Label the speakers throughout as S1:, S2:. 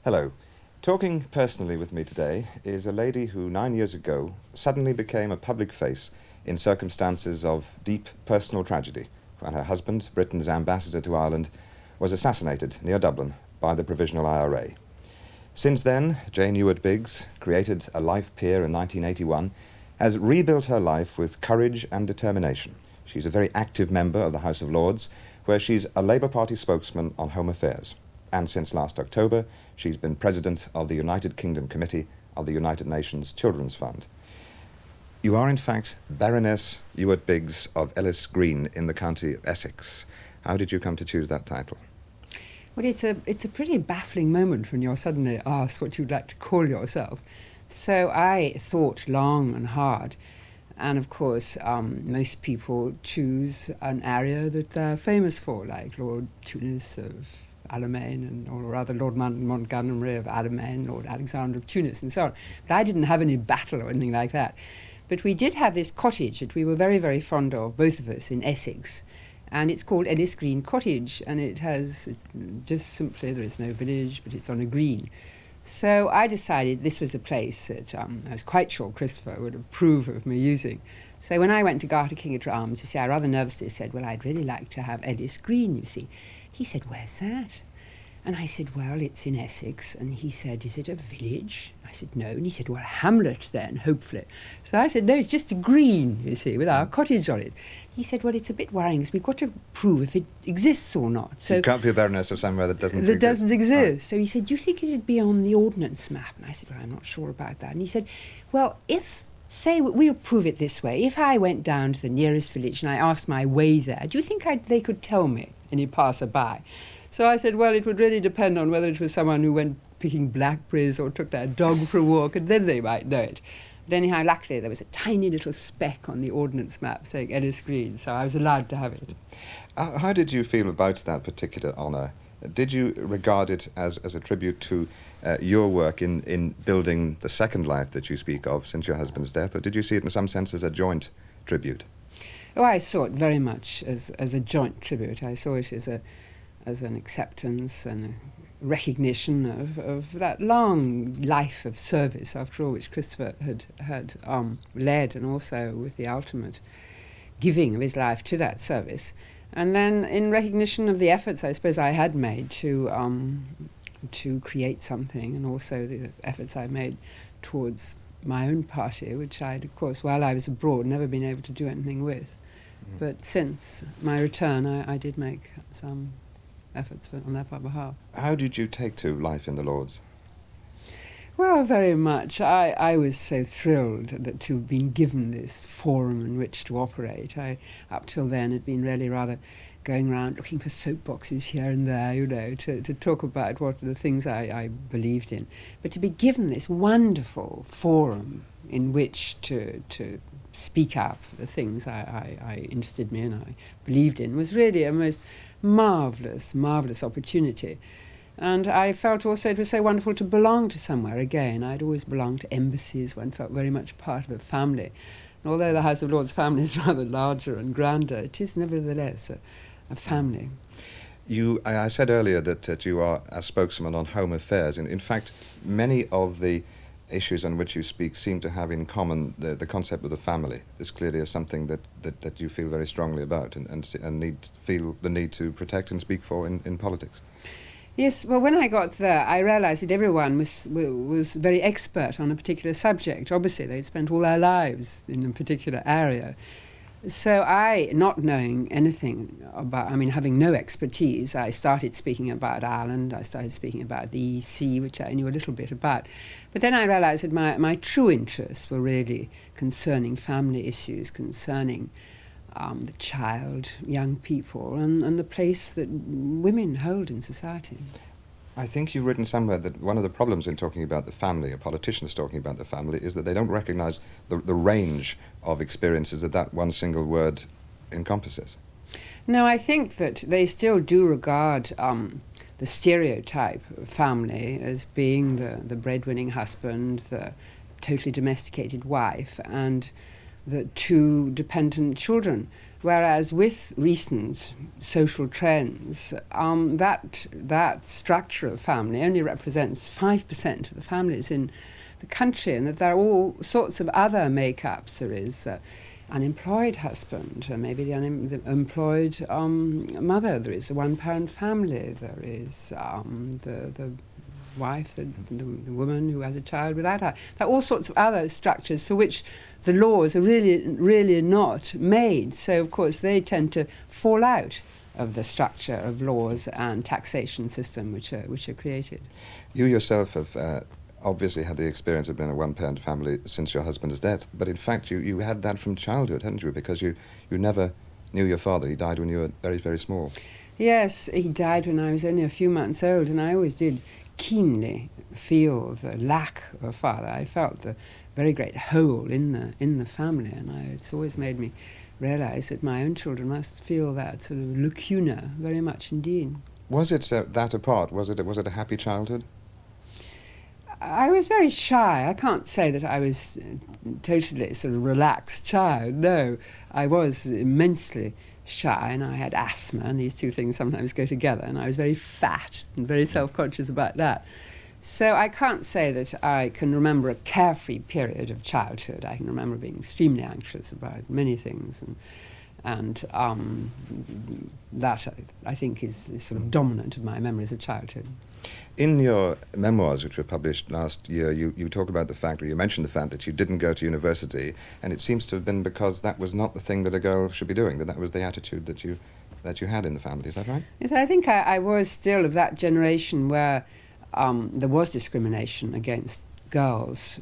S1: Hello. Talking personally with me today is a lady who 9 years ago suddenly became a public face in circumstances of deep personal tragedy when her husband, Britain's ambassador to Ireland, was assassinated near Dublin by the Provisional IRA. Since then, Jane Ewart-Biggs, created a life peer in 1981, has rebuilt her life with courage and determination. She's a very active member of the House of Lords, where she's a Labour Party spokesman on home affairs. And since last October, she's been president of the United Kingdom Committee of the United Nations Children's Fund. You are, in fact, Baroness Ewart-Biggs of Ellis Green in the county of Essex. How did you come to choose that title?
S2: Well, it's a pretty baffling moment when you're suddenly asked what you'd like to call yourself. So I thought long and hard. And of course, most people choose an area that they're famous for, like Lord Tunis of Alamein, or rather Lord Montgomery of Alamein, Lord Alexander of Tunis, and so on. But I didn't have any battle or anything like that. But we did have this cottage that we were very, very fond of, both of us, in Essex. And it's called Ellis Green Cottage, and it's just simply, there is no village, but it's on a green. So I decided this was a place that I was quite sure Christopher would approve of me using. So when I went to Garter King at Arms, you see, I rather nervously said, well, I'd really like to have Ellis Green, you see. He said, where's that? And I said, well, it's in Essex. And he said, is it a village? I said, no. And he said, well, Hamlet then, hopefully. So I said, no, it's just a green, you see, with our cottage on it. He said, well, it's a bit worrying because we've got to prove if it exists or not. So
S1: you can't be a baroness of somewhere that doesn't exist.
S2: That doesn't exist.
S1: Right.
S2: So he said, do you think it'd be on the ordnance map? And I said, well, I'm not sure about that. And he said, well, say we'll prove it this way. If I went down to the nearest village and I asked my way there, do you think they could tell me, any passer-by? So I said, well, it would really depend on whether it was someone who went picking blackberries or took their dog for a walk, and then they might know it. But anyhow, luckily, there was a tiny little speck on the ordnance map saying Ellis Green, so I was allowed to have it.
S1: How did you feel about that particular honour? Did you regard it as a tribute to your work in building the second life that you speak of since your husband's death, or did you see it in some sense as a joint tribute?
S2: Oh, I saw it very much as a joint tribute. I saw it as an acceptance and a recognition of that long life of service, after all, which Christopher had led, and also with the ultimate giving of his life to that service. And then in recognition of the efforts I suppose I had made to create something, and also the efforts I made towards my own party, which I'd, of course, while I was abroad, never been able to do anything with. But since my return, I did make some efforts on their behalf.
S1: How did you take to life in the Lords?
S2: Well, very much. I was so thrilled that to have been given this forum in which to operate. Up till then, had been really rather going around looking for soapboxes here and there, you know, to talk about what the things I believed in. But to be given this wonderful forum in which to speak up for the things I interested me in, I believed in, was really a most marvellous, marvellous opportunity. And I felt also it was so wonderful to belong to somewhere again. I'd always belonged to embassies, one felt very much part of a family. And although the House of Lords family is rather larger and grander, it is nevertheless a family.
S1: I said earlier that you are a spokesman on home affairs. In fact, many of the issues on which you speak seem to have in common the concept of the family. This clearly is something that you feel very strongly about and feel the need to protect and speak for in politics.
S2: Yes, well, when I got there, I realised that everyone was very expert on a particular subject. Obviously, they'd spent all their lives in a particular area. So I, not knowing anything about, having no expertise, I started speaking about Ireland, I started speaking about the EC, which I knew a little bit about. But then I realised that my true interests were really concerning family issues, concerning the child, young people, and the place that women hold in society.
S1: I think you've written somewhere that one of the problems in talking about the family, a politician is talking about the family, is that they don't recognise the range of experiences that one single word encompasses.
S2: No, I think that they still do regard the stereotype of family as being the breadwinning husband, the totally domesticated wife, and the two dependent children. Whereas with recent social trends, that structure of family only represents 5% of the families in the country, and that there are all sorts of other makeups. There is unemployed husband, maybe the unemployed mother. There is a one-parent family. There is the wife, the woman who has a child without her. There are all sorts of other structures for which the laws are really not made. So, of course, they tend to fall out of the structure of laws and taxation system which are created.
S1: You yourself have obviously had the experience of being a one-parent family since your husband's death, but in fact you had that from childhood, hadn't you? Because you never knew your father. He died when you were very, very small.
S2: Yes, he died when I was only a few months old, and I always did keenly feel the lack of a father. I felt the very great hole in the family, and it's always made me realise that my own children must feel that sort of lacuna very much indeed.
S1: Was it that apart? Was it a happy childhood?
S2: I was very shy. I can't say that I was totally sort of relaxed child. No, I was immensely shy, and I had asthma, and these two things sometimes go together, and I was very fat and very self-conscious about that. So I can't say that I can remember a carefree period of childhood. I can remember being extremely anxious about many things, and that I think is sort of dominant of my memories of childhood.
S1: In your memoirs, which were published last year, you talk about the fact, or you mentioned the fact that you didn't go to university, and it seems to have been because that was not the thing that a girl should be doing, that was the attitude that you had in the family. Is that right?
S2: Yes, I think I was still of that generation where there was discrimination against girls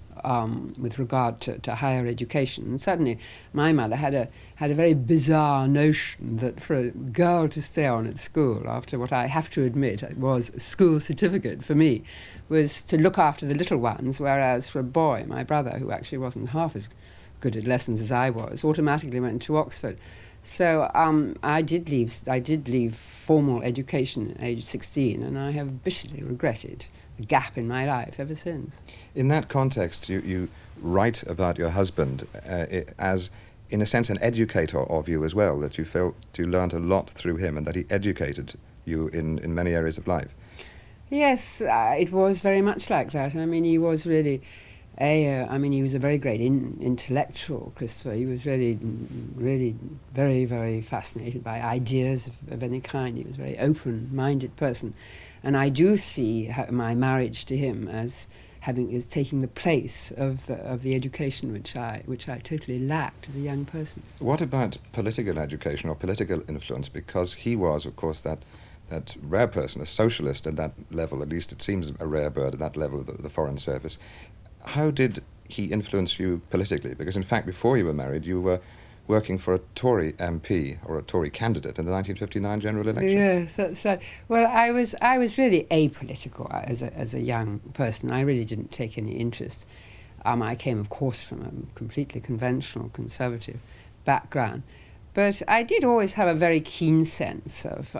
S2: with regard to higher education. And certainly my mother had a very bizarre notion that for a girl to stay on at school after what I have to admit was a school certificate for me was to look after the little ones, whereas for a boy, my brother, who actually wasn't half as good at lessons as I was, automatically went to Oxford. So I did leave formal education at age 16, and I have bitterly regretted the gap in my life ever since.
S1: In that context, you write about your husband as, in a sense, an educator of you as well, that you felt you learned a lot through him and that he educated you in many areas of life.
S2: Yes, it was very much like that. I mean, he was really he was a very great intellectual, Christopher. He was really very, very fascinated by ideas of any kind. He was a very open-minded person. And I do see my marriage to him as taking the place of the education which I totally lacked as a young person.
S1: What about political education or political influence? Because he was, of course, that rare person, a socialist at that level, at least it seems a rare bird at that level of the Foreign Service. How did he influence you politically? Because, in fact, before you were married, you were working for a Tory MP or a Tory candidate in the 1959 general election.
S2: Yes, that's right. Well, I was really apolitical as a young person. I really didn't take any interest. I came, of course, from a completely conventional conservative background, but I did always have a very keen sense of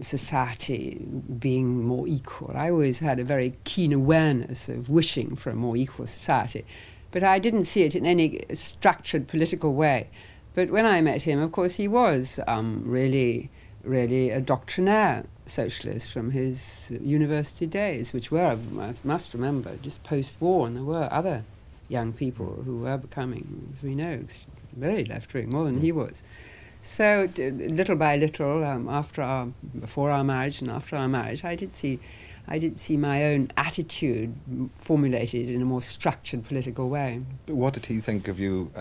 S2: society being more equal. I always had a very keen awareness of wishing for a more equal society, but I didn't see it in any structured political way. But when I met him, of course, he was really a doctrinaire socialist from his university days, which were, I must remember, just post-war, and there were other young people who were becoming, as we know, very left-wing, more than he was. So little by little, before our marriage and after our marriage, I did see my own attitude formulated in a more structured political way.
S1: What did he think of you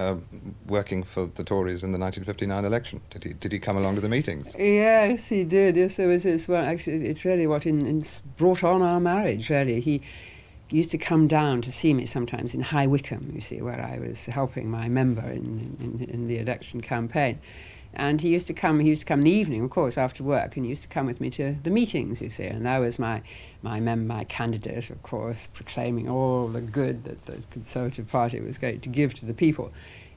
S1: working for the Tories in the 1959 election? Did he come along to the meetings?
S2: Yes, he did. Yes, actually, it's really what brought on our marriage. Really, he used to come down to see me sometimes in High Wycombe, you see, where I was helping my member in the election campaign. And he used to come in the evening, of course, after work, and he used to come with me to the meetings, you see. And that was my candidate, of course, proclaiming all the good that the Conservative Party was going to give to the people.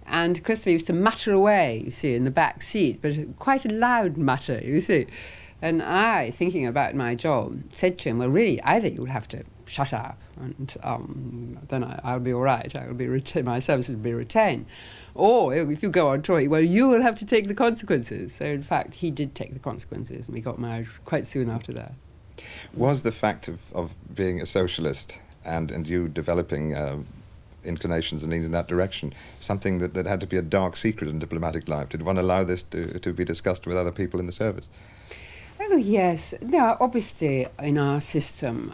S2: And Christopher used to mutter away, you see, in the back seat, but quite a loud mutter, you see. And I, thinking about my job, said to him, well, really, either you'll have to shut up and then I'll be all right. I will be my services will be retained. Or if you go on Tory, well, you will have to take the consequences. So, in fact, he did take the consequences, and we got married quite soon after that.
S1: Was the fact of being a socialist and you developing inclinations and needs in that direction something that had to be a dark secret in diplomatic life? Did one allow this to be discussed with other people in the service?
S2: Oh, yes. No, obviously, in our system,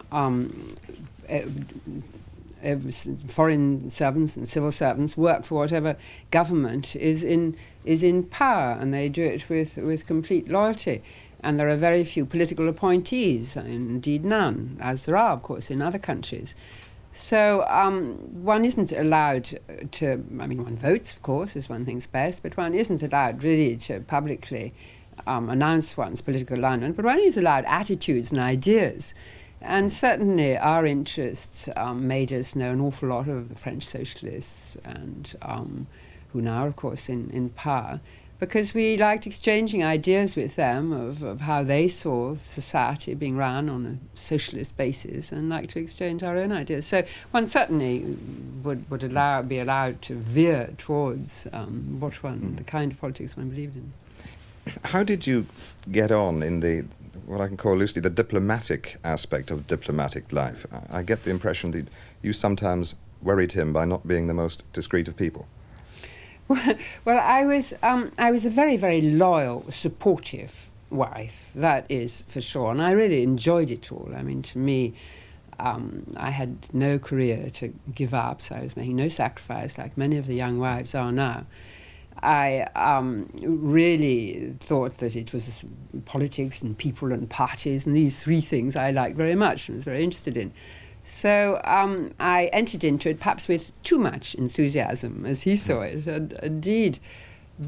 S2: foreign servants and civil servants work for whatever government is in power, and they do it with complete loyalty. And there are very few political appointees, indeed none, as there are, of course, in other countries. So one isn't allowed to, I mean, one votes, of course, as one thinks best, but one isn't allowed really to publicly announce one's political alignment, but one is allowed attitudes and ideas. And certainly our interests made us know an awful lot of the French socialists, and who now, of course, in power, because we liked exchanging ideas with them of how they saw society being run on a socialist basis, and liked to exchange our own ideas. So one certainly would be allowed to veer towards the kind of politics one believed in.
S1: How did you get on in the, what I can call loosely, the diplomatic aspect of diplomatic life? I get the impression that you sometimes worried him by not being the most discreet of people.
S2: Well, I was a very, very loyal, supportive wife, that is for sure, and I really enjoyed it all. I mean, to me, I had no career to give up, so I was making no sacrifice like many of the young wives are now. I really thought that it was politics and people and parties and these three things I liked very much and was very interested in. So I entered into it perhaps with too much enthusiasm, as he saw it, and indeed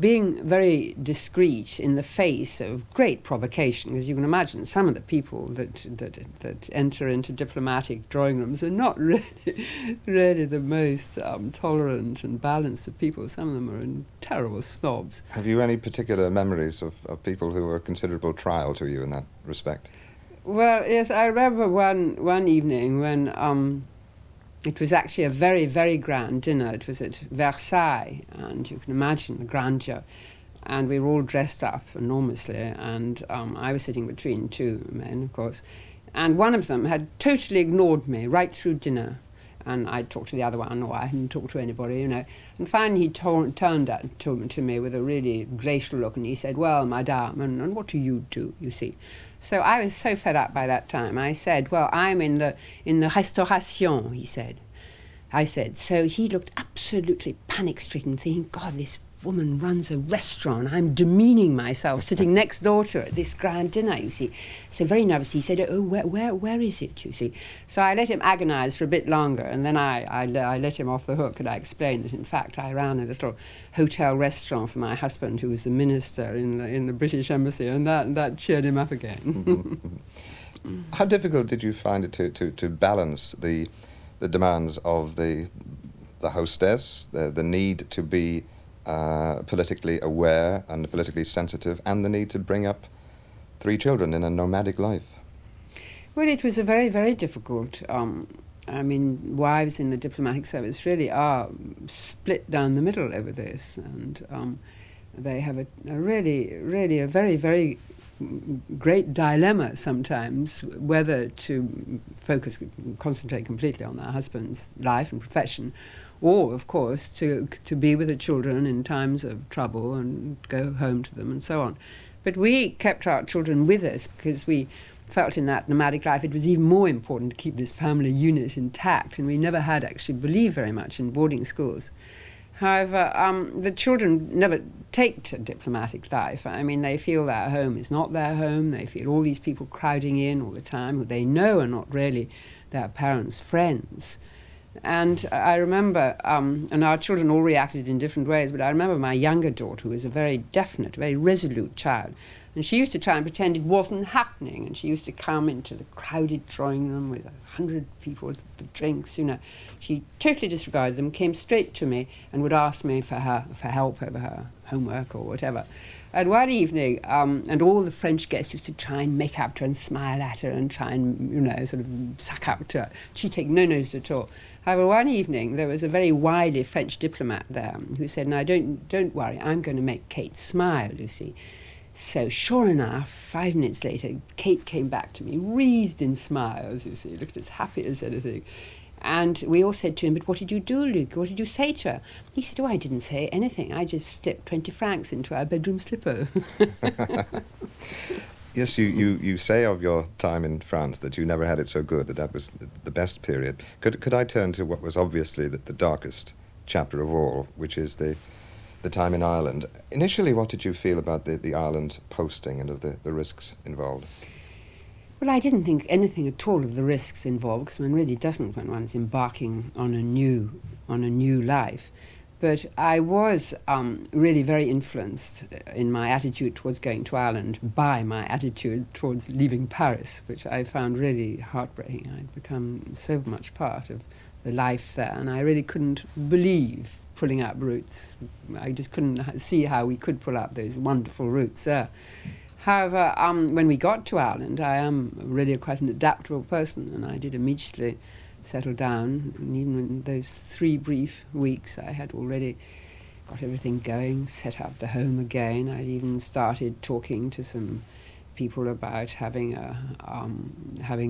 S2: being very discreet in the face of great provocation, because you can imagine some of the people that enter into diplomatic drawing rooms are not really the most tolerant and balanced of people. Some of them are terrible snobs.
S1: Have you any particular memories of people who were a considerable trial to you in that respect?
S2: Well, yes, I remember one evening when it was actually a very, very grand dinner. It was at Versailles, and you can imagine the grandeur. And we were all dressed up enormously, and I was sitting between two men, of course. And one of them had totally ignored me right through dinner. And I talked to the other one, or I hadn't talked to anybody, you know. And finally he turned to me with a really glacial look, and he said, well, madame, and what do, you see? So I was so fed up by that time. I said, well, I'm in the restauration, he said. I said, so he looked absolutely panic-stricken, thinking, God, this woman runs a restaurant. I'm demeaning myself sitting next door to her at this grand dinner, you see. So very nervous, he said, oh, where is it, you see? So I let him agonize for a bit longer, and then I let him off the hook, and I explained that, in fact, I ran a little hotel restaurant for my husband, who was a minister in the British Embassy, and that cheered him up again.
S1: How difficult did you find it to balance the demands of the hostess, the need to be politically aware and politically sensitive, and the need to bring up 3 children in a nomadic life?
S2: Well, it was a very, very difficult. I mean, wives in the diplomatic service really are split down the middle over this, and they have a really a very, very great dilemma sometimes whether to concentrate completely on their husband's life and profession, or, of course, to be with the children in times of trouble and go home to them and so on. But we kept our children with us because we felt in that nomadic life it was even more important to keep this family unit intact, and we never had actually believed very much in boarding schools. However, the children never take to diplomatic life. I mean, they feel their home is not their home. They feel all these people crowding in all the time who they know are not really their parents' friends. And I remember, and our children all reacted in different ways, but I remember my younger daughter, who was a very definite, very resolute child, And she used to try and pretend it wasn't happening, and she used to come into the crowded drawing room with 100 people with the drinks, you know. She totally disregarded them, came straight to me and would ask me for help over her homework or whatever. And one evening, and all the French guests used to try and make up to her and smile at her and try and, you know, sort of suck up to her. She'd take no notice at all. However, one evening, there was a very wily French diplomat there who said, "Now, don't worry, I'm going to make Kate smile, Lucy." So, sure enough, 5 minutes later, Kate came back to me, wreathed in smiles, you see, looked as happy as anything. And we all said to him, "But what did you do, Luke? What did you say to her?" He said, "Oh, I didn't say anything. I just slipped 20 francs into her bedroom slipper."
S1: Yes, you say of your time in France that you never had it so good, that was the best period. Could I turn to what was obviously the darkest chapter of all, which is the time in Ireland? Initially, what did you feel about the Ireland posting and of the risks involved?
S2: Well, I didn't think anything at all of the risks involved, because one really doesn't when one's embarking on a new life. But I was really very influenced in my attitude towards going to Ireland by my attitude towards leaving Paris, which I found really heartbreaking. I'd become so much part of the life there, and I really couldn't believe pulling up routes. I just couldn't see how we could pull up those wonderful routes there. However, when we got to Ireland, I am really quite an adaptable person, and I did immediately settle down. And even in those 3 brief weeks, I had already got everything going, set up the home again. I'd even started talking to some people about having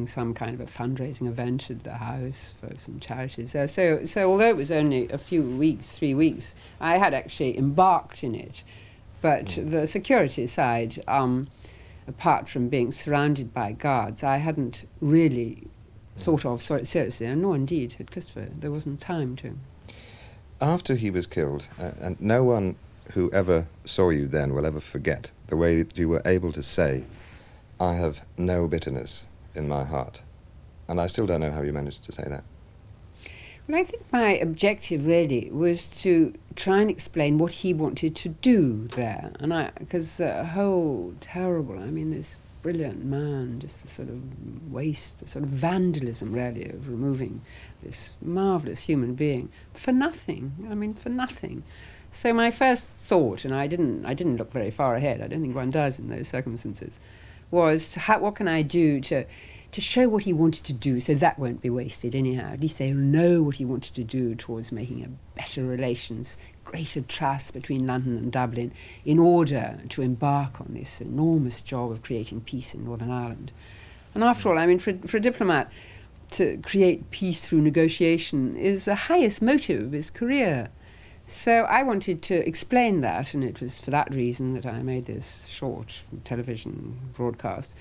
S2: some kind of a fundraising event at the house for some charities. So although it was only a few weeks, 3 weeks, I had actually embarked in it. But the security side, apart from being surrounded by guards, I hadn't really thought of seriously, and nor indeed had Christopher. There wasn't time to.
S1: After he was killed, and no one who ever saw you then will ever forget the way that you were able to say, "I have no bitterness in my heart." And I still don't know how you managed to say that.
S2: Well, I think my objective really was to try and explain what he wanted to do there. And because the whole terrible, I mean, this brilliant man, just the sort of waste, the sort of vandalism really of removing this marvellous human being for nothing. I mean, for nothing. So my first thought, and I didn't look very far ahead, I don't think one does in those circumstances, was what can I do to show what he wanted to do, so that won't be wasted anyhow. At least they'll know what he wanted to do towards making a better relations, greater trust between London and Dublin, in order to embark on this enormous job of creating peace in Northern Ireland. And after all, I mean, for a diplomat to create peace through negotiation is the highest motive of his career. So I wanted to explain that, and it was for that reason that I made this short television broadcast,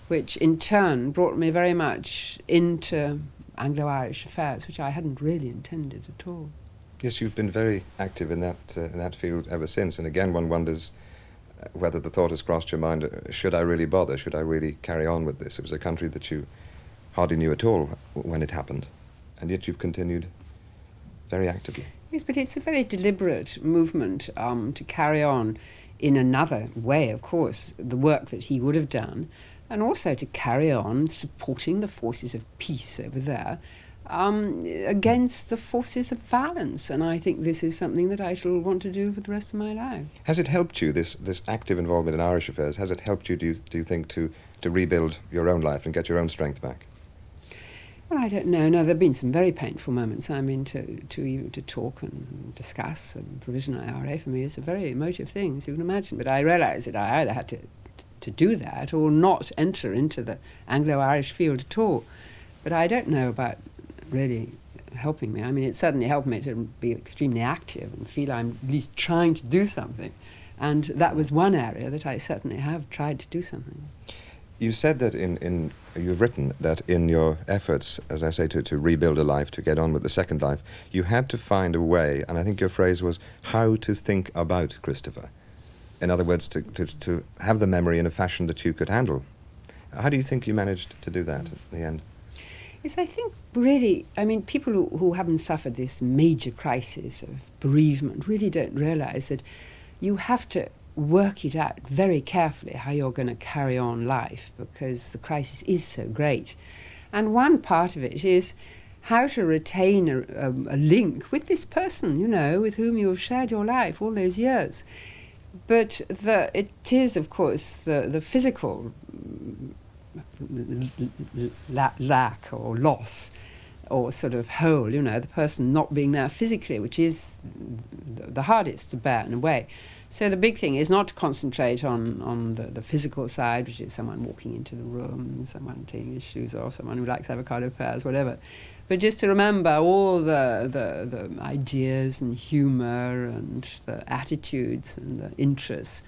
S2: which in turn brought me very much into Anglo-Irish affairs, which I hadn't really intended at all.
S1: Yes, you've been very active in that field ever since, and again one wonders whether the thought has crossed your mind, should I really bother, should I really carry on with this? It was a country that you hardly knew at all when it happened, and yet you've continued very actively.
S2: Yes, but it's a very deliberate movement to carry on in another way, of course, the work that he would have done, and also to carry on supporting the forces of peace over there against the forces of violence. And I think this is something that I shall want to do for the rest of my life.
S1: Has it helped you, this active involvement in Irish affairs, has it helped you, do you think, to rebuild your own life and get your own strength back?
S2: Well, I don't know. No, there have been some very painful moments. I mean, to talk and discuss and provision IRA for me is a very emotive thing, as you can imagine. But I realised that I either had to do that or not enter into the Anglo-Irish field at all. But I don't know about really helping me. I mean, it certainly helped me to be extremely active and feel I'm at least trying to do something. And that was one area that I certainly have tried to do something.
S1: You said that you've written that in your efforts, as I say, to rebuild a life, to get on with the second life, you had to find a way, and I think your phrase was, how to think about Christopher. In other words, to have the memory in a fashion that you could handle. How do you think you managed to do that at the end?
S2: Yes, I think really, I mean, people who haven't suffered this major crisis of bereavement really don't realise that you have to work it out very carefully how you're going to carry on life, because the crisis is so great. And one part of it is how to retain a link with this person, with whom you've shared your life all those years. But it is, of course, the physical lack or loss or sort of hole, the person not being there physically, which is the hardest to bear in a way. So the big thing is not to concentrate on the physical side, which is someone walking into the room, someone taking his shoes off, someone who likes avocado pears, whatever, but just to remember all the ideas and humour and the attitudes and the interests.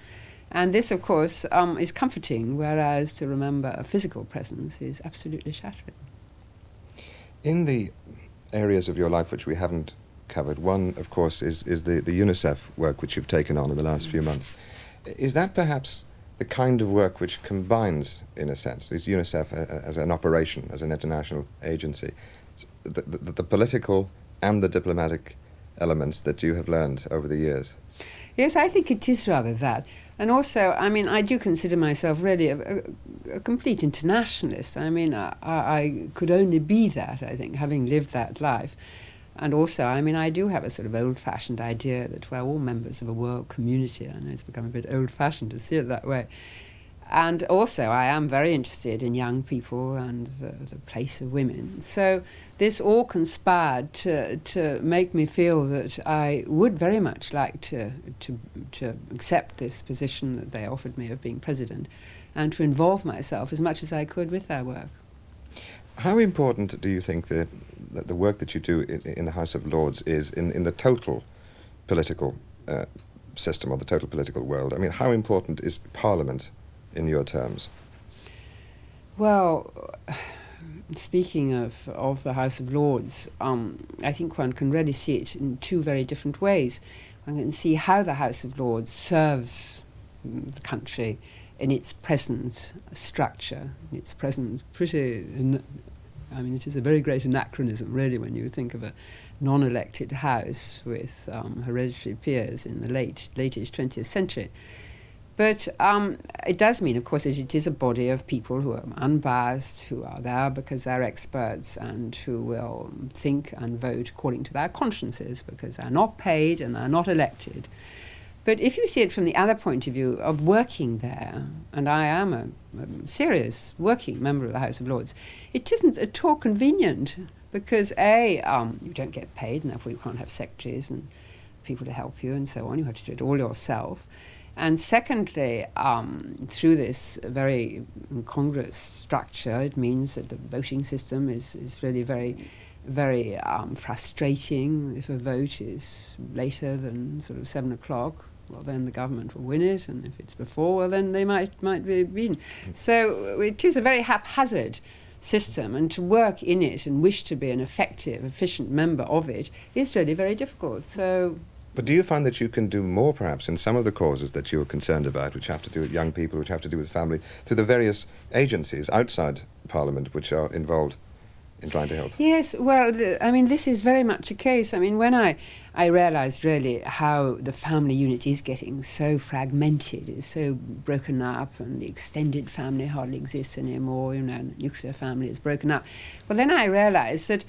S2: And this, of course, is comforting, whereas to remember a physical presence is absolutely shattering.
S1: In the areas of your life which we haven't covered, one, of course, is the UNICEF work which you've taken on in the last few months. Is that perhaps the kind of work which combines, in a sense, is UNICEF as an operation, as an international agency, the political and the diplomatic elements that you have learned over the years?
S2: Yes, I think it is rather that. And also, I do consider myself really a complete internationalist. I could only be that, I think, having lived that life. And also, I do have a sort of old-fashioned idea that we're all members of a world community. I know it's become a bit old-fashioned to see it that way. And also, I am very interested in young people and the place of women. So this all conspired to make me feel that I would very much like to accept this position that they offered me of being president and to involve myself as much as I could with their work.
S1: How important do you think that the work that you do in the House of Lords is in the total political system or the total political world? How important is Parliament in your terms?
S2: Well, speaking of the House of Lords, I think one can really see it in two very different ways. One can see how the House of Lords serves the country in its present structure, in its present it is a very great anachronism, really, when you think of a non-elected House with hereditary peers in the latest 20th century. But it does mean, of course, that it is a body of people who are unbiased, who are there because they're experts and who will think and vote according to their consciences because they're not paid and they're not elected. But if you see it from the other point of view of working there, and I am a serious working member of the House of Lords, it isn't at all convenient because, you don't get paid, and therefore you can't have secretaries and people to help you and so on. You have to do it all yourself. And secondly, through this very incongruous structure, it means that the voting system is really very, very frustrating. If a vote is later than sort of 7 o'clock, well, then the government will win it, and if it's before, well, then they might be beaten. So it is a very haphazard system, and to work in it and wish to be an effective, efficient member of it is really very difficult.
S1: But do you find that you can do more, perhaps, in some of the causes that you're concerned about, which have to do with young people, which have to do with family, through the various agencies outside Parliament which are involved in trying to help?
S2: Yes, well, this is very much a case. When I realised really how the family unit is getting so fragmented, is so broken up, and the extended family hardly exists anymore, the nuclear family is broken up. Well, then I realised that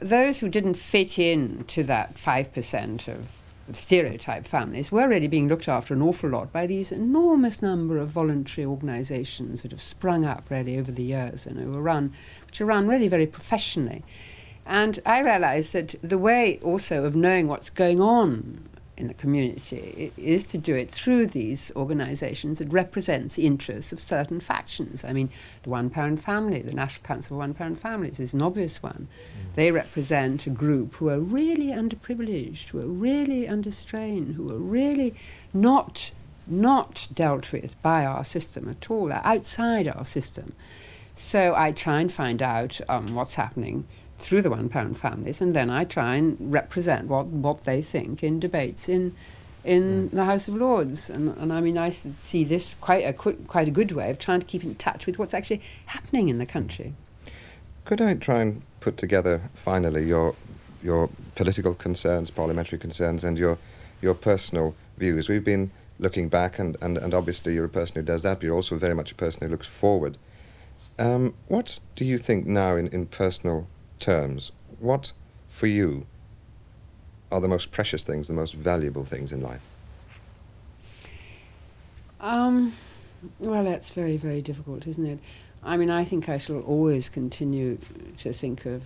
S2: those who didn't fit in to that 5% of stereotype families were really being looked after an awful lot by these enormous number of voluntary organisations that have sprung up really over the years and which are run really very professionally. And I realised that the way also of knowing what's going on in the community is to do it through these organisations that represents the interests of certain factions. The one-parent family, the National Council of One-Parent Families is an obvious one. They represent a group who are really underprivileged, who are really under strain, who are really not dealt with by our system at all, are outside our system. So I try and find out what's happening through the one-parent families, and then I try and represent what they think in debates in the House of Lords. And I see this quite a good way of trying to keep in touch with what's actually happening in the country.
S1: Could I try and put together, finally, your political concerns, parliamentary concerns, and your personal views? We've been looking back, and obviously you're a person who does that, but you're also very much a person who looks forward. What do you think now, in personal terms, what for you are the most precious things, the most valuable things in life?
S2: Well, that's very, very difficult, isn't it? I mean, I think I shall always continue to think of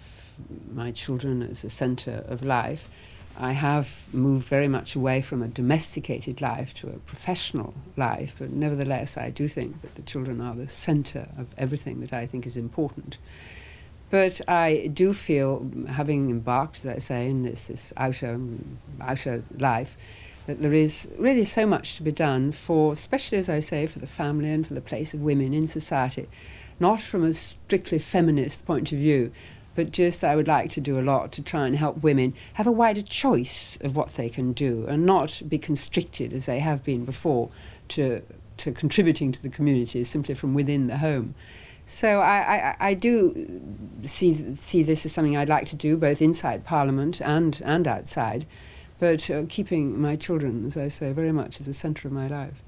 S2: my children as a centre of life. I have moved very much away from a domesticated life to a professional life, but nevertheless I do think that the children are the centre of everything that I think is important. But I do feel, having embarked, as I say, in this outer life, that there is really so much to be done for, especially, as I say, for the family and for the place of women in society. Not from a strictly feminist point of view, but just I would like to do a lot to try and help women have a wider choice of what they can do and not be constricted, as they have been before, to contributing to the community simply from within the home. So I do see this as something I'd like to do, both inside Parliament and outside, but keeping my children, as I say, very much as the centre of my life.